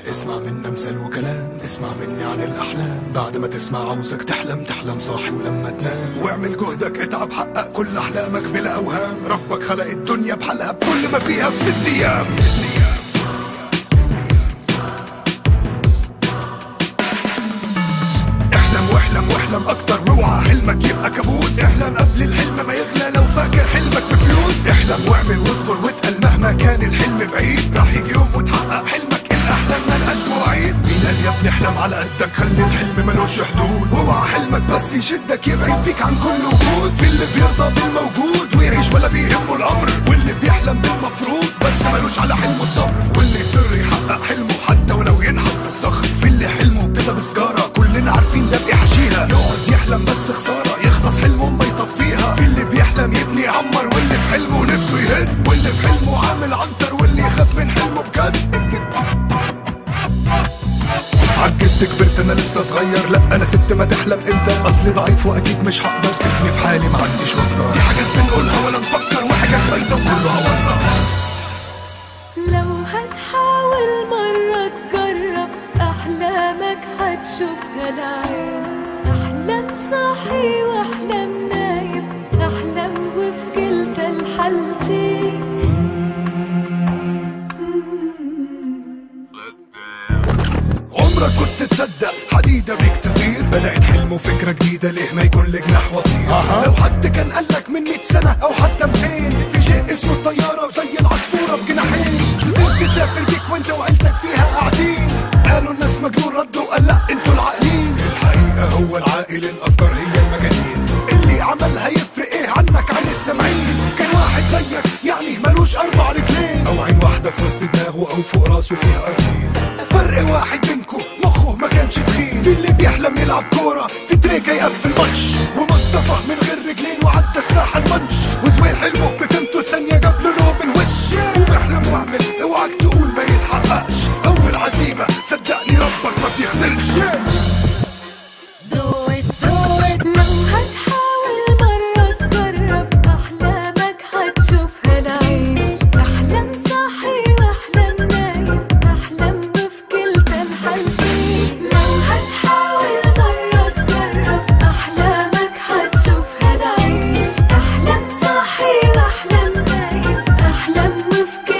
اسمع منا مثل وكلام، اسمع مني عن الأحلام. بعد ما تسمع عاوزك تحلم، تحلم صاحي ولما تنام. واعمل جهدك، اتعب، حقق كل أحلامك بلا أوهام. ربك خلق الدنيا بحلقها بكل ما فيها في 6 أيام. احلم واحلم واحلم أكتر، واوعى حلمك يبقى كابوس. احلم قبل الحلم ما يغلى، لو فاكر حلمك بفلوس. احلم واعمل واصبر واتقل، مهما كان الحلم بعيد راح يجي يوم وتحقق حلمك. الأحلام ملهاش مواعيد. مين قال يا ابني احلم على قدك، خلي الحلم ملوش حدود. واوعى حلمك بس يشدك يبعد بيك عن كل وجود. في اللي بيرضى بالموجود ويعيش ولا بيهمه الأمر، واللي بيحلم بالمفروض بس ملوش على حلمه الصبر. واللي يصر يحقق حلمه حتى ولو ينحت في الصخر. في اللي حلمه ابتدى بسجارة كلنا عارفين ده بيحشيها، يقعد يحلم بس خسارة يخلص حلمه ما يطفيها. في اللي بيحلم يبني يعمر، واللي في حلمه نفسه يهد، واللي في حلمه عامل عنتر، واللي يخاف من حلمه بجد. عجزت كبرت انا لسه صغير، لا انا ست ما تحلم انت. اصلي ضعيف واكيد مش هقدر، سيبني في حالي ما عنديش واسطة. دي حاجات بنقولها ولا نفكر، وحاجات بايته وكلها وضع. لو هتحاول مرة تجرب أحلامك هتشوفها العين. أحلام صاحي وأحلام نايم، أحلام وفي كلتا الحالتين. عمرك كنت تصدق حديدة بيك تطير؟ بدأت حلم وفكرة جديدة، ليه ما يكون لك جناح وطير؟ لو حد كان قالك من 100 سنة أو حتى 200 في شيء اسمه الطيارة وزي العصفورة بجناحين، تقدر تسافر بيك وانت وعيلتك فيها قاعدين. قالوا الناس مجنون، ردوا قال لا انتوا العاقلين. الحقيقة هو العاقل، الأفكار هي المجانين. اللي عملها يفرق ايه عنك عن السامعين؟ كان واحد زيك يعني ملوش 4 رجلين، أو عين واحدة في وسط دماغه أو فوق راسه فيها أرضين. فرق واحد بينكو مخه ما كانش تخين. في اللي بيحلم يلعب كورة، في تريكة يقفل ماتش، ومصطفى من غير رجلين وعدى سلاح المنش. وزويل حلمه بفهمته ثانية جاب له نوم الوش. وبيحلم واعمل، اوعك تقول ما يتحققش. أول عزيمة صدقني ربك ما بيخذلش. لو هتحاول مرة تجرب أحلامك هتشوفها العين. أحلام صاحي وأحلام نايم، أحلام وفي كلتا الحالتين. لو هتحاول مرة تجرب أحلامك هتشوفها العين. أحلام صاحي وأحلام نايم، أحلام وفي